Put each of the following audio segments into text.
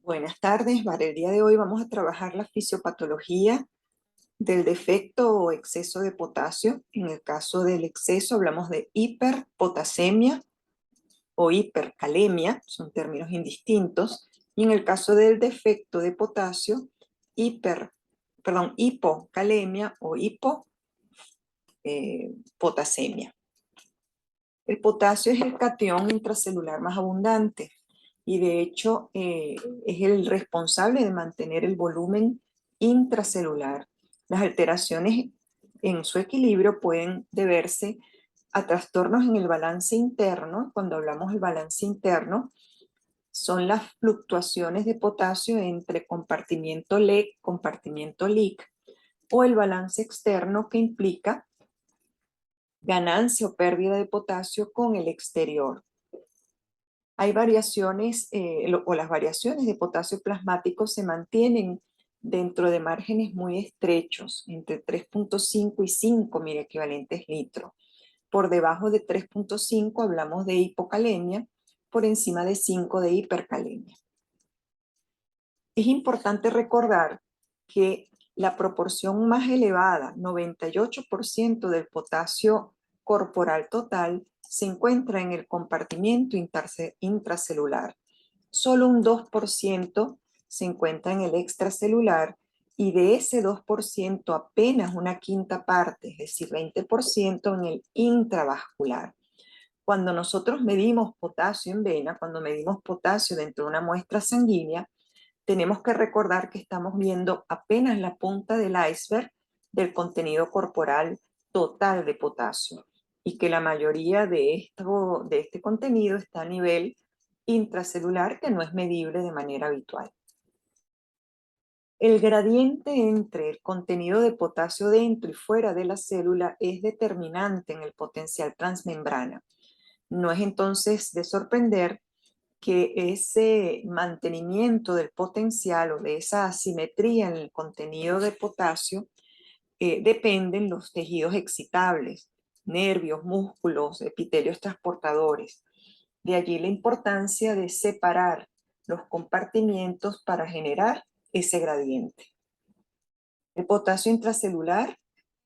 Buenas tardes, para el día de hoy vamos a trabajar la fisiopatología del defecto o exceso de potasio. En el caso del exceso hablamos de hiperpotasemia o hipercalemia, son términos indistintos, y en el caso del defecto de potasio, hipocalemia o hipopotasemia. El potasio es el catión intracelular más abundante y de hecho es el responsable de mantener el volumen intracelular. Las alteraciones en su equilibrio pueden deberse a trastornos en el balance interno. Cuando hablamos del balance interno, son las fluctuaciones de potasio entre compartimiento LEC, compartimiento LIC, o el balance externo que implica ganancia o pérdida de potasio con el exterior. Hay variaciones o las variaciones de potasio plasmático se mantienen dentro de márgenes muy estrechos, entre 3.5 y 5 mil equivalentes litro. Por debajo de 3.5 hablamos de hipocalemia, por encima de 5 de hipercalemia. Es importante recordar que la proporción más elevada, 98% del potasio corporal total, se encuentra en el compartimiento intracelular. Solo un 2% se encuentra en el extracelular y de ese 2% apenas una quinta parte, es decir, 20% en el intravascular. Cuando nosotros medimos potasio en vena, cuando medimos potasio dentro de una muestra sanguínea, tenemos que recordar que estamos viendo apenas la punta del iceberg del contenido corporal total de potasio y que la mayoría de este contenido está a nivel intracelular, que no es medible de manera habitual. El gradiente entre el contenido de potasio dentro y fuera de la célula es determinante en el potencial transmembrana. No es entonces de sorprender que ese mantenimiento del potencial o de esa asimetría en el contenido de potasio dependen los tejidos excitables, nervios, músculos, epitelios transportadores. De allí la importancia de separar los compartimientos para generar ese gradiente. El potasio intracelular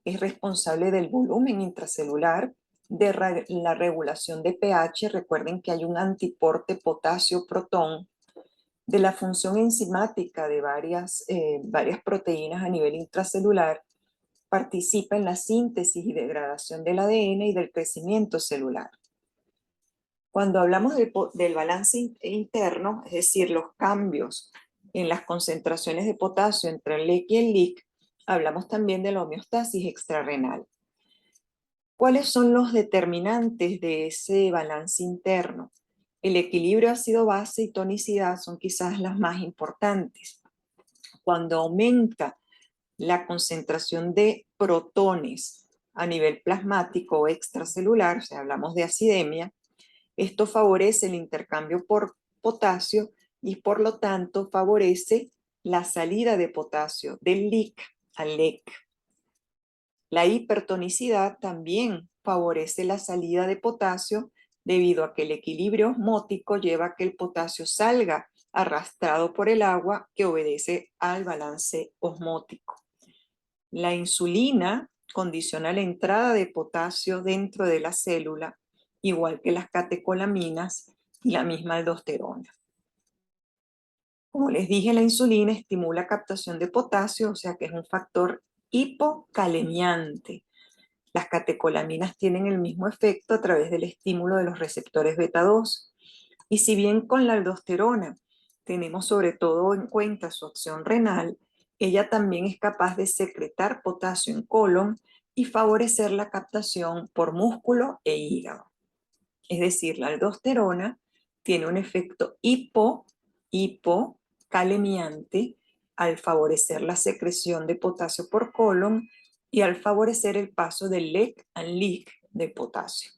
es responsable del volumen intracelular, de la regulación de pH. Recuerden que hay un antiporte potasio-protón, de la función enzimática de varias proteínas a nivel intracelular, participa en la síntesis y degradación del ADN y del crecimiento celular. Cuando hablamos del balance interno, es decir, los cambios en las concentraciones de potasio entre el LEC y el LIC, hablamos también de la homeostasis extrarrenal. ¿Cuáles son los determinantes de ese balance interno? El equilibrio ácido-base y tonicidad son quizás las más importantes. Cuando aumenta la concentración de protones a nivel plasmático o extracelular, o sea, hablamos de acidemia, esto favorece el intercambio por potasio y por lo tanto favorece la salida de potasio del LIC al LEC. La hipertonicidad también favorece la salida de potasio debido a que el equilibrio osmótico lleva a que el potasio salga arrastrado por el agua que obedece al balance osmótico. La insulina condiciona la entrada de potasio dentro de la célula, igual que las catecolaminas y la misma aldosterona. Como les dije, la insulina estimula captación de potasio, o sea que es un factor hipocalemiante. Las catecolaminas tienen el mismo efecto a través del estímulo de los receptores beta 2. Y si bien con la aldosterona tenemos sobre todo en cuenta su acción renal, ella también es capaz de secretar potasio en colon y favorecer la captación por músculo e hígado. Es decir, la aldosterona tiene un efecto hipocalemiante al favorecer la secreción de potasio por colon y al favorecer el paso del LEC al LIC de potasio.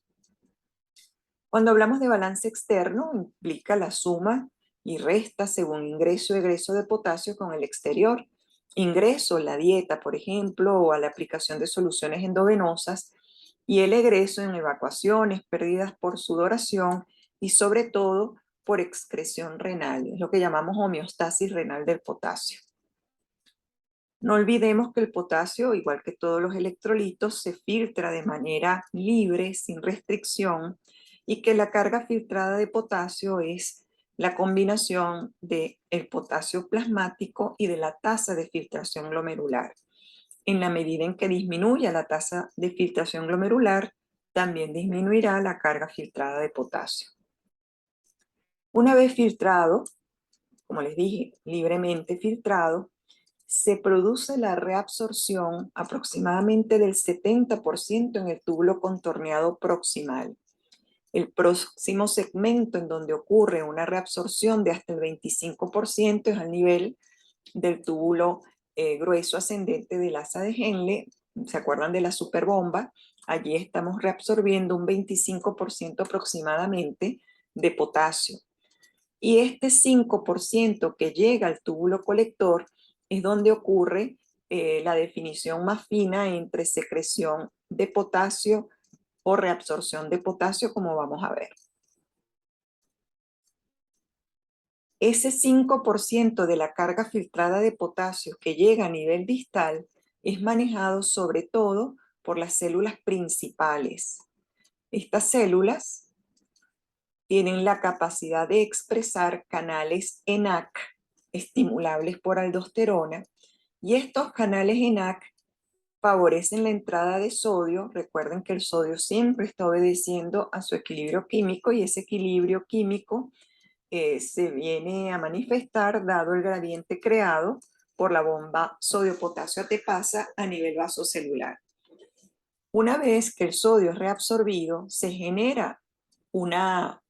Cuando hablamos de balance externo, implica la suma y resta según ingreso y egreso de potasio con el exterior. Ingreso, la dieta, por ejemplo, o a la aplicación de soluciones endovenosas, y el egreso en evacuaciones, pérdidas por sudoración y sobre todo por excreción renal, es lo que llamamos homeostasis renal del potasio. No olvidemos que el potasio, igual que todos los electrolitos, se filtra de manera libre, sin restricción, y que la carga filtrada de potasio es la combinación del potasio plasmático y de la tasa de filtración glomerular. En la medida en que disminuya la tasa de filtración glomerular, también disminuirá la carga filtrada de potasio. Una vez filtrado, como les dije, libremente filtrado, se produce la reabsorción aproximadamente del 70% en el túbulo contorneado proximal. El próximo segmento en donde ocurre una reabsorción de hasta el 25% es al nivel del túbulo grueso ascendente del asa de Henle. ¿Se acuerdan de la superbomba? Allí estamos reabsorbiendo un 25% aproximadamente de potasio. Y este 5% que llega al túbulo colector es donde ocurre la definición más fina entre secreción de potasio o reabsorción de potasio, como vamos a ver. Ese 5% de la carga filtrada de potasio que llega a nivel distal es manejado sobre todo por las células principales. Estas células tienen la capacidad de expresar canales ENaC estimulables por aldosterona, y estos canales ENaC favorecen la entrada de sodio. Recuerden que el sodio siempre está obedeciendo a su equilibrio químico, y ese equilibrio químico se viene a manifestar dado el gradiente creado por la bomba sodio-potasio ATPasa a nivel vasocelular. Una vez que el sodio es reabsorbido, se genera una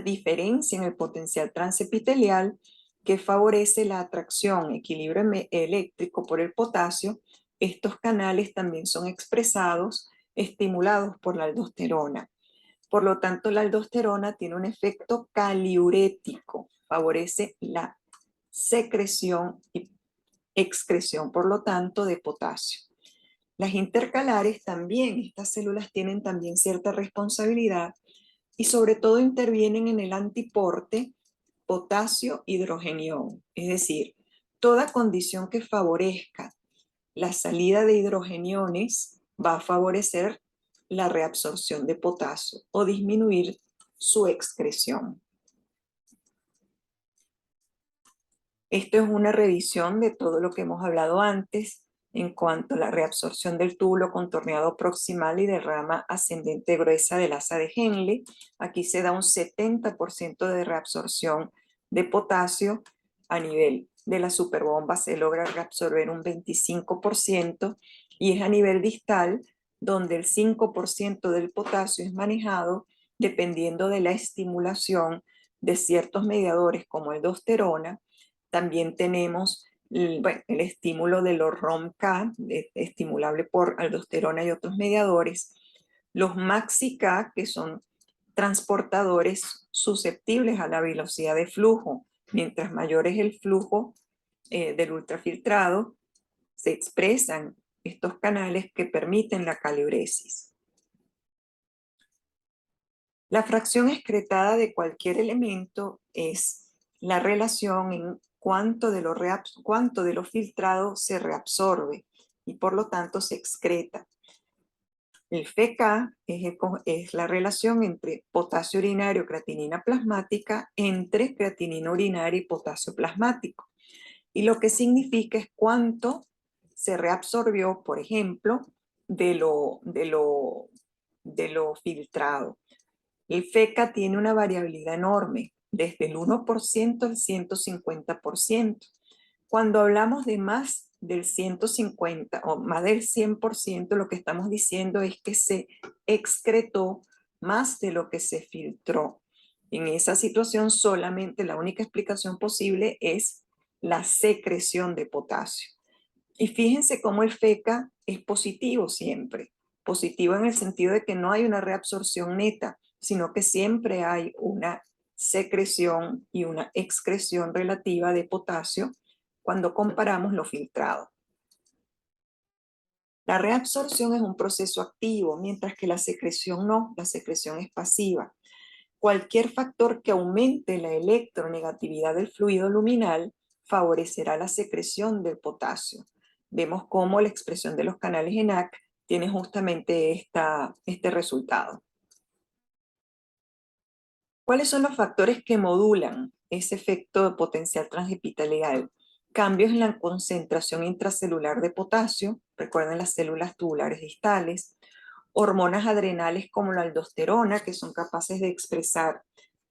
diferencia en el potencial transepitelial que favorece la atracción, equilibrio eléctrico por el potasio. Estos canales también son expresados, estimulados por la aldosterona. Por lo tanto, la aldosterona tiene un efecto caliurético, favorece la secreción y excreción, por lo tanto, de potasio. Las intercalares también, estas células tienen también cierta responsabilidad y sobre todo intervienen en el antiporte potasio-hidrogenión, es decir, toda condición que favorezca la salida de hidrogeniones va a favorecer la reabsorción de potasio o disminuir su excreción. Esto es una revisión de todo lo que hemos hablado antes en cuanto a la reabsorción del túbulo contorneado proximal y de rama ascendente gruesa del asa de Henle. Aquí se da un 70% de reabsorción de potasio. A nivel de la superbomba se logra reabsorber un 25%, y es a nivel distal donde el 5% del potasio es manejado dependiendo de la estimulación de ciertos mediadores como aldosterona. También tenemos el estímulo de los ROMK, estimulable por aldosterona y otros mediadores. Los MAXI-K, que son transportadores susceptibles a la velocidad de flujo. Mientras mayor es el flujo del ultrafiltrado, se expresan estos canales que permiten la caliuresis. La fracción excretada de cualquier elemento es la relación en cuánto de lo filtrado se reabsorbe y por lo tanto se excreta. El FK es la relación entre potasio urinario, creatinina plasmática, entre creatinina urinaria y potasio plasmático. Y lo que significa es cuánto se reabsorbió, por ejemplo, de lo filtrado. El FK tiene una variabilidad enorme, desde el 1% al 150%. Cuando hablamos de más del 150 o más del 100%, lo que estamos diciendo es que se excretó más de lo que se filtró. En esa situación, solamente la única explicación posible es la secreción de potasio. Y fíjense cómo el FK es positivo siempre. Positivo en el sentido de que no hay una reabsorción neta, sino que siempre hay una secreción y una excreción relativa de potasio cuando comparamos lo filtrado. La reabsorción es un proceso activo, mientras que la secreción no, la secreción es pasiva. Cualquier factor que aumente la electronegatividad del fluido luminal favorecerá la secreción del potasio. Vemos cómo la expresión de los canales ENaC tiene justamente este resultado. ¿Cuáles son los factores que modulan ese efecto de potencial transepitelial? Cambios en la concentración intracelular de potasio, recuerden las células tubulares distales, hormonas adrenales como la aldosterona, que son capaces de expresar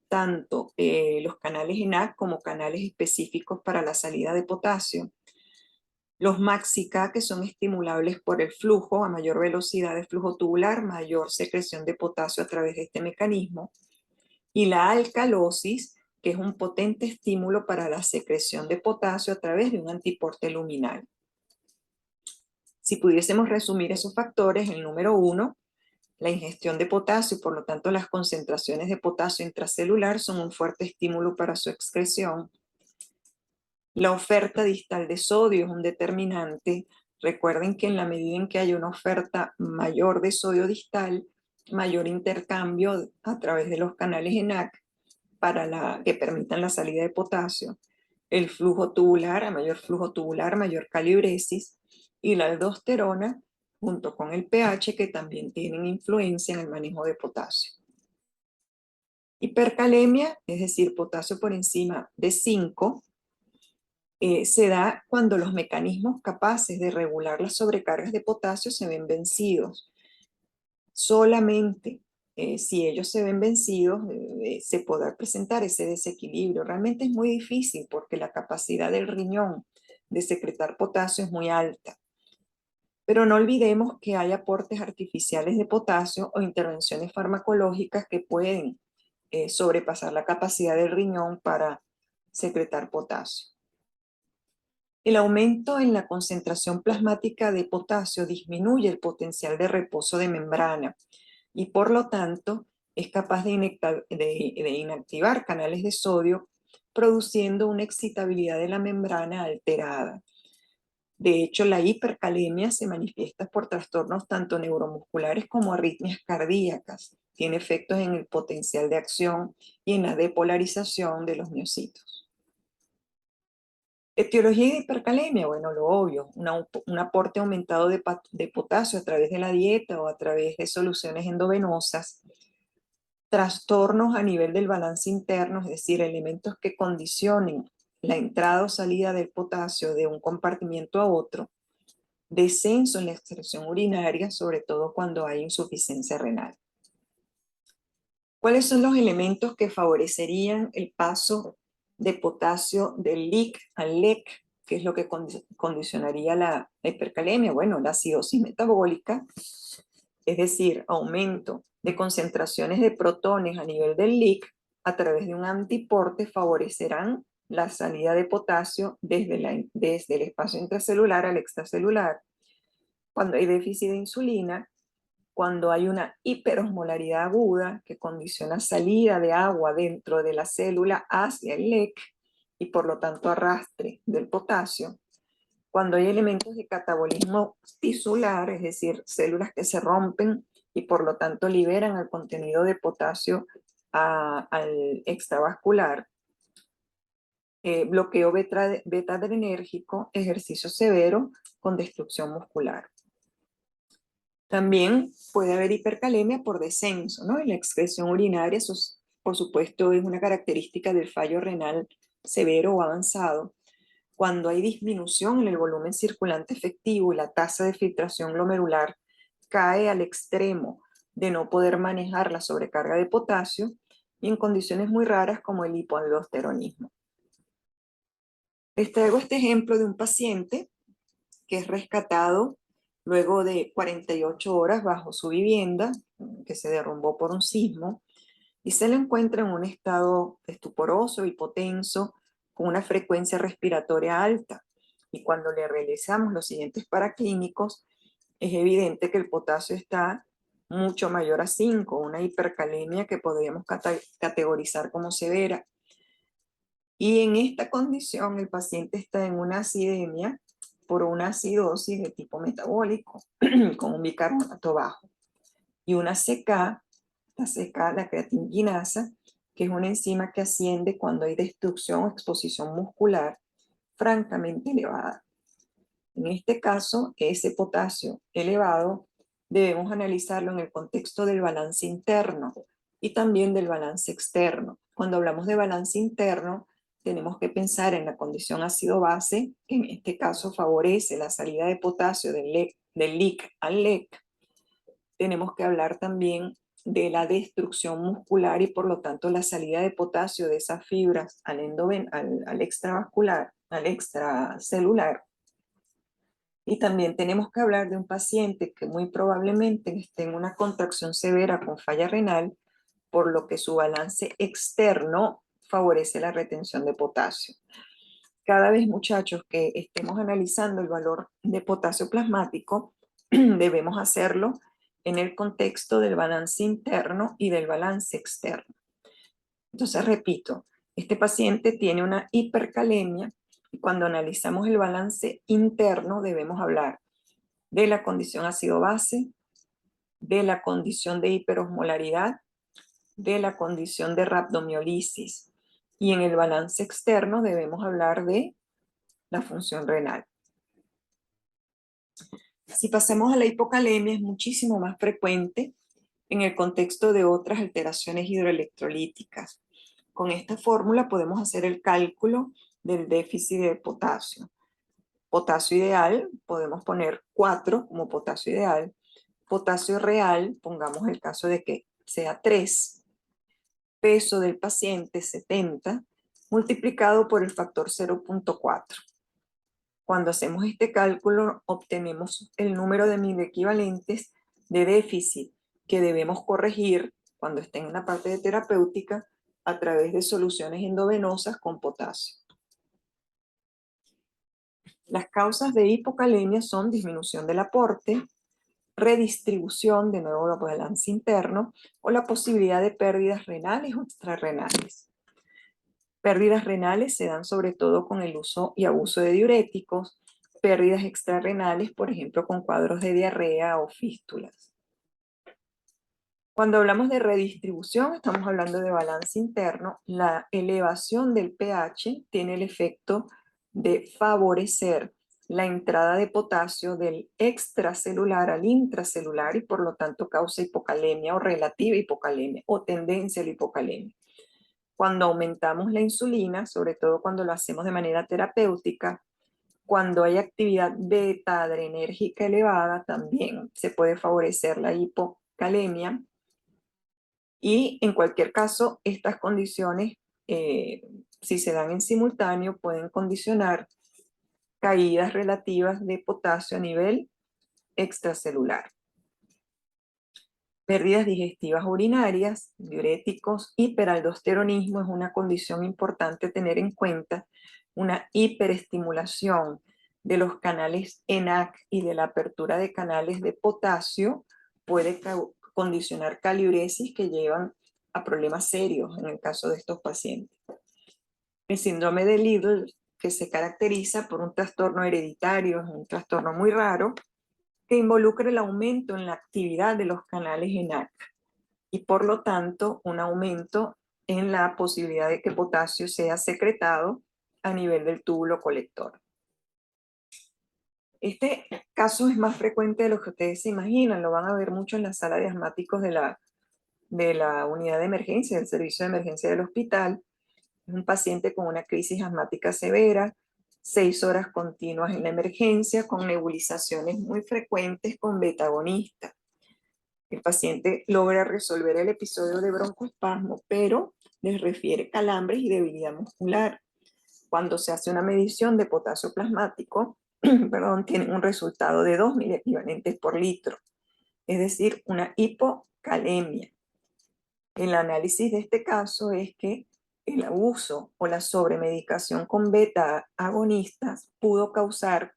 tanto los canales ENaC como canales específicos para la salida de potasio, los MAXICA, que son estimulables por el flujo, a mayor velocidad de flujo tubular, mayor secreción de potasio a través de este mecanismo, y la alcalosis, que es un potente estímulo para la secreción de potasio a través de un antiporte luminal. Si pudiésemos resumir esos factores, el número 1, la ingestión de potasio y por lo tanto las concentraciones de potasio intracelular son un fuerte estímulo para su excreción. La oferta distal de sodio es un determinante. Recuerden que en la medida en que hay una oferta mayor de sodio distal, mayor intercambio a través de los canales ENaC que permitan la salida de potasio, el flujo tubular, a mayor flujo tubular, mayor calibresis, y la aldosterona junto con el pH que también tienen influencia en el manejo de potasio. Hipercalemia, es decir, potasio por encima de 5, se da cuando los mecanismos capaces de regular las sobrecargas de potasio se ven vencidos. Solamente si ellos se ven vencidos se podrá presentar ese desequilibrio. Realmente es muy difícil porque la capacidad del riñón de secretar potasio es muy alta. Pero no olvidemos que hay aportes artificiales de potasio o intervenciones farmacológicas que pueden sobrepasar la capacidad del riñón para secretar potasio. El aumento en la concentración plasmática de potasio disminuye el potencial de reposo de membrana y por lo tanto es capaz de inactivar canales de sodio, produciendo una excitabilidad de la membrana alterada. De hecho, la hipercalemia se manifiesta por trastornos tanto neuromusculares como arritmias cardíacas. Tiene efectos en el potencial de acción y en la depolarización de los miocitos. Etiología de hipercalemia, bueno, lo obvio, un aporte aumentado de potasio a través de la dieta o a través de soluciones endovenosas, trastornos a nivel del balance interno, es decir, elementos que condicionen la entrada o salida del potasio de un compartimiento a otro, descenso en la excreción urinaria, sobre todo cuando hay insuficiencia renal. ¿Cuáles son los elementos que favorecerían el paso de potasio del LIC al LEC? ¿Qué es lo que condicionaría la hipercalemia? Bueno, la acidosis metabólica, es decir, aumento de concentraciones de protones a nivel del LIC a través de un antiporte favorecerán la salida de potasio desde el espacio intracelular al extracelular. Cuando hay déficit de insulina, cuando hay una hiperosmolaridad aguda que condiciona salida de agua dentro de la célula hacia el LEC y por lo tanto arrastre del potasio, cuando hay elementos de catabolismo tisular, es decir, células que se rompen y por lo tanto liberan el contenido de potasio al extravascular, bloqueo beta-adrenérgico, ejercicio severo con destrucción muscular. También puede haber hipercalemia por descenso, ¿no? En la excreción urinaria, eso por supuesto es una característica del fallo renal severo o avanzado. Cuando hay disminución en el volumen circulante efectivo y la tasa de filtración glomerular cae al extremo de no poder manejar la sobrecarga de potasio y en condiciones muy raras como el hipoaldosteronismo. Les traigo este ejemplo de un paciente que es rescatado luego de 48 horas bajo su vivienda, que se derrumbó por un sismo, y se le encuentra en un estado estuporoso, hipotenso, con una frecuencia respiratoria alta. Y cuando le realizamos los siguientes paraclínicos, es evidente que el potasio está mucho mayor a 5, una hipercalemia que podríamos categorizar como severa. Y en esta condición el paciente está en una acidemia por una acidosis de tipo metabólico, con un bicarbonato bajo. Y una CK, la creatinquinasa, que es una enzima que asciende cuando hay destrucción o exposición muscular francamente elevada. En este caso, ese potasio elevado debemos analizarlo en el contexto del balance interno y también del balance externo. Cuando hablamos de balance interno, tenemos que pensar en la condición ácido-base, que en este caso favorece la salida de potasio del LIC al LEC. Tenemos que hablar también de la destrucción muscular y por lo tanto la salida de potasio de esas fibras al extravascular, al extracelular. Y también tenemos que hablar de un paciente que muy probablemente esté en una contracción severa con falla renal, por lo que su balance externo favorece la retención de potasio. Cada vez, muchachos, que estemos analizando el valor de potasio plasmático, debemos hacerlo en el contexto del balance interno y del balance externo. Entonces, repito, este paciente tiene una hipercalemia y cuando analizamos el balance interno debemos hablar de la condición ácido-base, de la condición de hiperosmolaridad, de la condición de rhabdomiolisis. Y en el balance externo debemos hablar de la función renal. Si pasamos a la hipocalemia, es muchísimo más frecuente en el contexto de otras alteraciones hidroelectrolíticas. Con esta fórmula podemos hacer el cálculo del déficit de potasio. Potasio ideal, podemos poner 4 como potasio ideal. Potasio real, pongamos el caso de que sea 3. Peso del paciente 70, multiplicado por el factor 0.4. Cuando hacemos este cálculo, obtenemos el número de miliequivalentes de déficit que debemos corregir cuando estén en la parte de terapéutica a través de soluciones endovenosas con potasio. Las causas de hipocalemia son disminución del aporte, redistribución, de nuevo el balance interno, o la posibilidad de pérdidas renales o extrarrenales. Pérdidas renales se dan sobre todo con el uso y abuso de diuréticos, pérdidas extrarrenales, por ejemplo, con cuadros de diarrea o fístulas. Cuando hablamos de redistribución, estamos hablando de balance interno. La elevación del pH tiene el efecto de favorecer la entrada de potasio del extracelular al intracelular y por lo tanto causa hipocalemia o relativa hipocalemia o tendencia a la hipocalemia. Cuando aumentamos la insulina, sobre todo cuando lo hacemos de manera terapéutica, cuando hay actividad beta adrenérgica elevada, también se puede favorecer la hipocalemia. Y en cualquier caso, estas condiciones, si se dan en simultáneo, pueden condicionar caídas relativas de potasio a nivel extracelular. Pérdidas digestivas urinarias, diuréticos, hiperaldosteronismo es una condición importante tener en cuenta, una hiperestimulación de los canales ENaC y de la apertura de canales de potasio puede condicionar caliuresis que llevan a problemas serios en el caso de estos pacientes. El síndrome de Liddle, que se caracteriza por un trastorno hereditario, un trastorno muy raro, que involucra el aumento en la actividad de los canales ENaC y por lo tanto un aumento en la posibilidad de que potasio sea secretado a nivel del túbulo colector. Este caso es más frecuente de lo que ustedes se imaginan, lo van a ver mucho en la sala de asmáticos de la unidad de emergencia, del servicio de emergencia del hospital. Es un paciente con una crisis asmática severa, 6 horas continuas en la emergencia, con nebulizaciones muy frecuentes con beta-agonista. El paciente logra resolver el episodio de broncoespasmo, pero les refiere calambres y debilidad muscular. Cuando se hace una medición de potasio plasmático, perdón, tienen un resultado de 2 miliequivalentes por litro, es decir, una hipocalemia. El análisis de este caso es que el abuso o la sobremedicación con beta agonistas pudo causar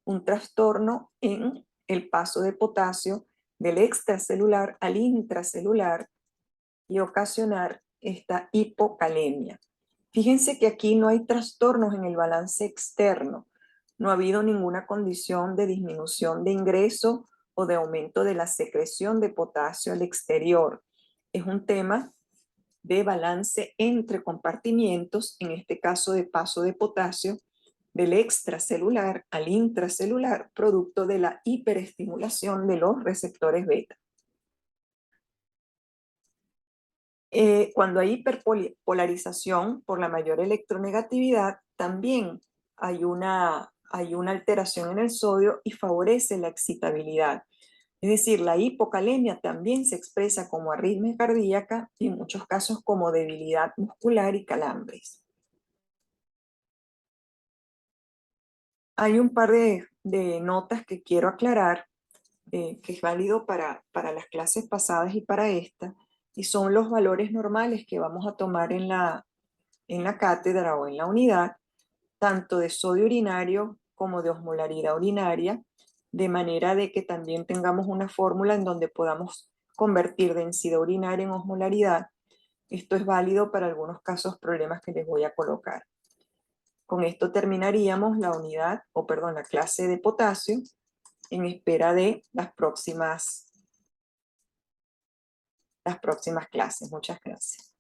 un trastorno en el paso de potasio del extracelular al intracelular y ocasionar esta hipocalemia. Fíjense que aquí no hay trastornos en el balance externo. No ha habido ninguna condición de disminución de ingreso o de aumento de la secreción de potasio al exterior. Es un tema de balance entre compartimientos, en este caso de paso de potasio, del extracelular al intracelular, producto de la hiperestimulación de los receptores beta. Cuando hay hiperpolarización por la mayor electronegatividad, también hay una alteración en el sodio y favorece la excitabilidad. Es decir, la hipocalemia también se expresa como arritmia cardíaca y en muchos casos como debilidad muscular y calambres. Hay un par de notas que quiero aclarar, que es válido para las clases pasadas y para esta, y son los valores normales que vamos a tomar en la cátedra o en la unidad, tanto de sodio urinario como de osmolaridad urinaria, de manera de que también tengamos una fórmula en donde podamos convertir densidad urinaria en osmolaridad. Esto es válido para algunos casos, problemas que les voy a colocar. Con esto terminaríamos la unidad, o perdón, la clase de potasio, en espera de las próximas clases. Muchas gracias.